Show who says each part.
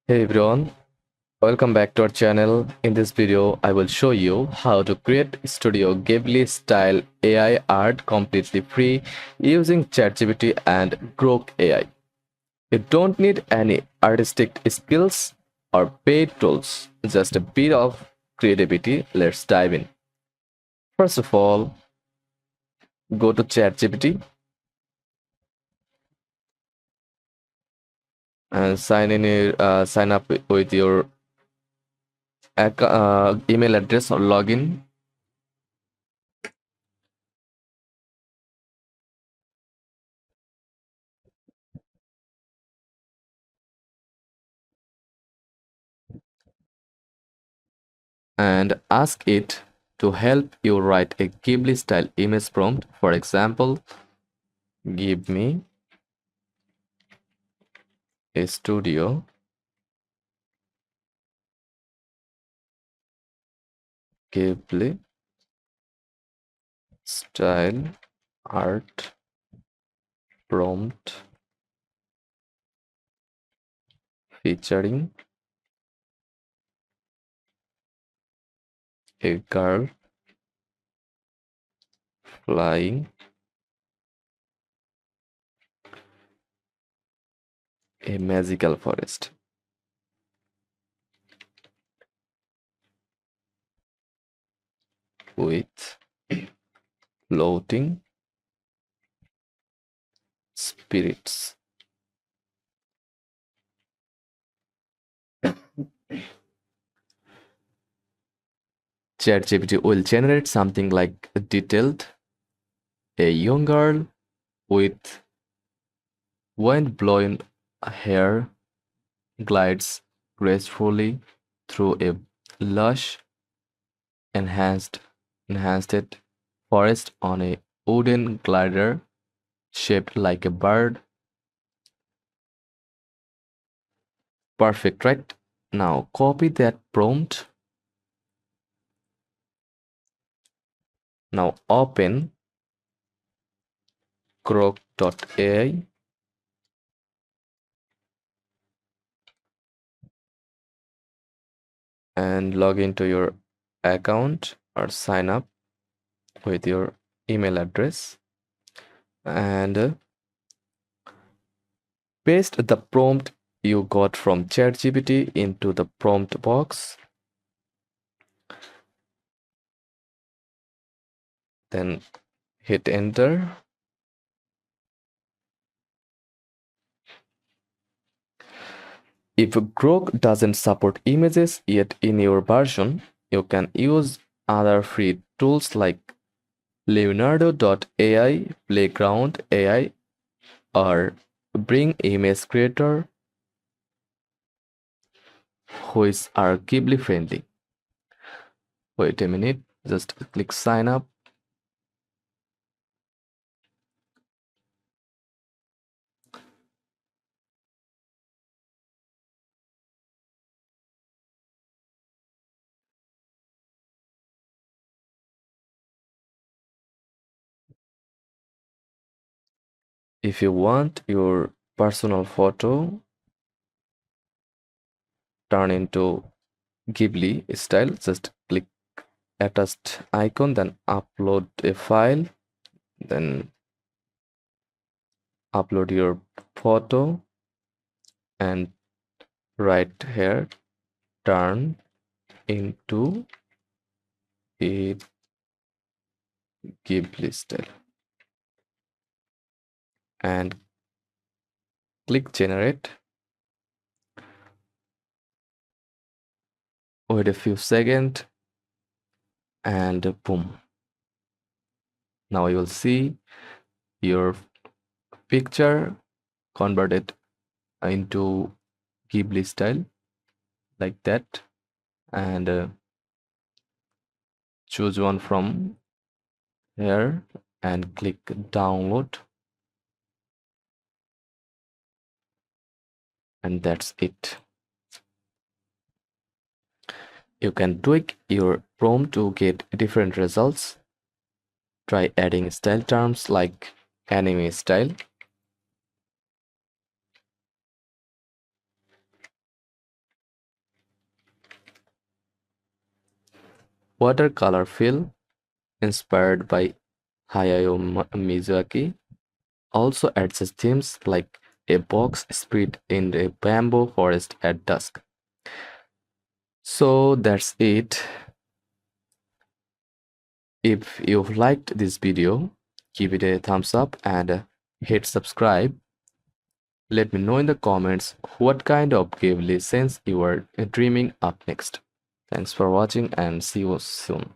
Speaker 1: Hey everyone, welcome back to our channel. In this video, I will show you how to create Studio Ghibli style AI art completely free using ChatGPT and Grok AI. You don't need any artistic skills or paid tools, just a bit of creativity. Let's dive in. First of all, go to ChatGPT and sign up with your email address or login. And ask it to help you write a Ghibli style image prompt. For example, give me a Studio Ghibli style art prompt featuring a girl flying a magical forest with floating spirits. ChatGPT will generate something like detailed a young girl with wind blowing hair glides gracefully through a lush, enhanced enhanced forest on a wooden glider shaped like a bird. Perfect, right? Now copy that prompt. Now open croc.ai and log into your account or sign up with your email address and paste the prompt you got from ChatGPT into the prompt box. Then hit enter. If Grok doesn't support images yet in your version, you can use other free tools like Leonardo.ai, Playground AI, or Bring Image Creator, which are Ghibli friendly. Wait a minute, just click sign up. If you want your personal photo turn into Ghibli style, just click attached icon, then upload a file, then upload your photo and right here turn into a Ghibli style and click generate. Wait a few seconds and boom. Now you will see your picture converted into Ghibli style like that, and choose one from here and click download, and that's it. You can tweak your prompt to get different results. Try adding style terms like anime style. watercolor fill inspired by Hayao Miyazaki. Also adds themes like a box spirit in a bamboo forest at dusk. So that's it. If you've liked this video, give it a thumbs up and hit subscribe. Let me know in the comments what kind of Ghibli scenes you are dreaming up next. Thanks for watching and see you soon.